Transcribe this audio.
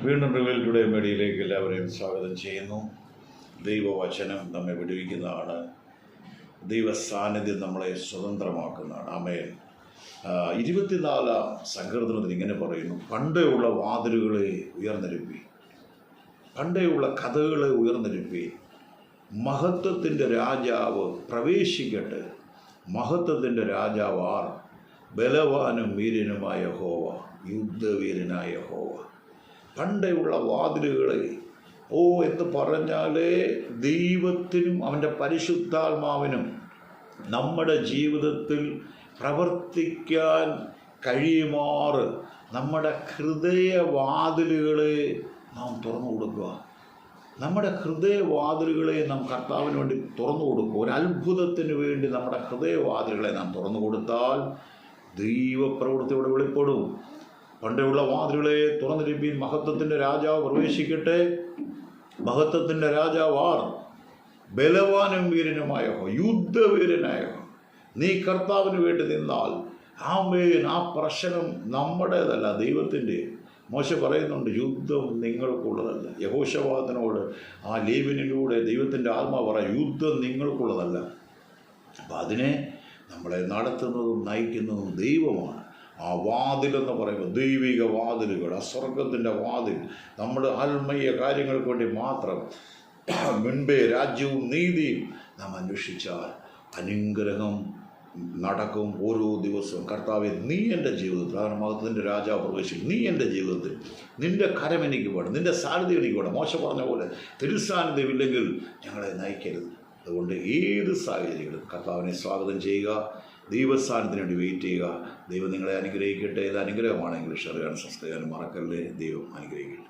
വീണ്ടും reveal today മീഡിയയിലേക്ക് എല്ലാവരെയും സ്വാഗതം ചെയ്യുന്നു. ദൈവവചനം നമ്മെ വിടുവിക്കുന്നതാണ്. ദൈവ സാന്നിധ്യം നമ്മളെ സ്വതന്ത്രമാക്കുന്നതാണ്. ആമേൻ. 24 സങ്കീർത്തനത്തിൽ ഇങ്ങനെ പറയുന്നു: പണ്ടേയുള്ള വാതിലുകളെ ഉയർന്നെഴുപ്പി, പണ്ടേയുള്ള കഥകളെ ഉയർന്നെഴുപ്പി, മഹത്വത്തിൻ്റെ രാജാവ് പ്രവേശിക്കട്ടെ. മഹത്വത്തിൻ്റെ രാജാവ് ആർ? ബലവാനും വീരനുമായ യഹോവ, യുദ്ധവീരനായ യഹോവ. പണ്ടേയുള്ള വാതിലുകളെ എന്ന് പറഞ്ഞാൽ ദൈവത്തിനും അവൻ്റെ പരിശുദ്ധാത്മാവിനും നമ്മുടെ ജീവിതത്തിൽ പ്രവർത്തിക്കാൻ കഴിയുമാറ് നമ്മുടെ ഹൃദയവാതിലുകളെ നാം തുറന്നു കൊടുക്കുക. നമ്മുടെ ഹൃദയവാതിലുകളെ നാം കർത്താവിന് വേണ്ടി തുറന്നു കൊടുക്കുക. ഒരു അത്ഭുതത്തിന് വേണ്ടി നമ്മുടെ ഹൃദയവാതിലുകളെ നാം തുറന്നു കൊടുത്താൽ ദൈവപ്രവൃത്തിയോടെ വെളിപ്പെടും. പണ്ടുള്ള വാതിലുകളെ തുറന്നിരിപ്പീൻ, മഹത്വത്തിൻ്റെ രാജാവ് പ്രവേശിക്കട്ടെ. മഹത്വത്തിൻ്റെ രാജാവ് ആർ? ബലവാനും വീരനുമായ യുദ്ധവീരനായ. നീ കർത്താവിന് വേണ്ടി നിന്നാൽ ആമേൻ, ആ പ്രശ്നം നമ്മുടേതല്ല, ദൈവത്തിൻ്റെ. മോശ പറയുന്നുണ്ട്, യുദ്ധം നിങ്ങൾക്കുള്ളതല്ല. യഹോശവാദിനോട് ആ ലേവ്യനിലൂടെ ദൈവത്തിൻ്റെ ആത്മാവ് പറയും, യുദ്ധം നിങ്ങൾക്കുള്ളതല്ല. അപ്പം അതിനെ നമ്മളെ നടത്തുന്നതും നയിക്കുന്നതും ദൈവമാണ്. ആ വാതിലെന്ന് പറയുമ്പോൾ ദൈവിക വാതിലുകൾ, ആ സ്വർഗത്തിൻ്റെ വാതിൽ. നമ്മുടെ ആത്മീയ കാര്യങ്ങൾക്ക് വേണ്ടി മാത്രം മുൻപേ രാജ്യവും നീതിയും നാം അന്വേഷിച്ചാൽ അനുഗ്രഹം നടക്കും. ഓരോ ദിവസവും കർത്താവെ, നീ എൻ്റെ ജീവിതത്തിൽ, അതാണ് മഹത്വത്തിൻ്റെ രാജാവ് പ്രവേശിക്കും, നീ എൻ്റെ ജീവിതത്തിൽ, നിൻ്റെ കരം എനിക്ക് വേണം, നിൻ്റെ സാന്നിധ്യം എനിക്ക് വേണം. മോശം പറഞ്ഞ പോലെ തിരുസാന്നിധ്യം ഇല്ലെങ്കിൽ ഞങ്ങളെ നയിക്കരുത്. അതുകൊണ്ട് ഏത് സാഹചര്യങ്ങളും കർത്താവിനെ സ്വാഗതം ചെയ്യുക, ദൈവസ്ഥാനത്തിന് വേണ്ടി വെയിറ്റ് ചെയ്യുക. ദൈവം നിങ്ങളെ അനുഗ്രഹിക്കട്ടെ. ഇത് അനുഗ്രഹമാണെങ്കിൽ ഷെയർ ചെയ്യാനും സബ്സ്ക്രൈബ് ചെയ്യാനും മറക്കല്ലേ. ദൈവം അനുഗ്രഹിക്കട്ടെ.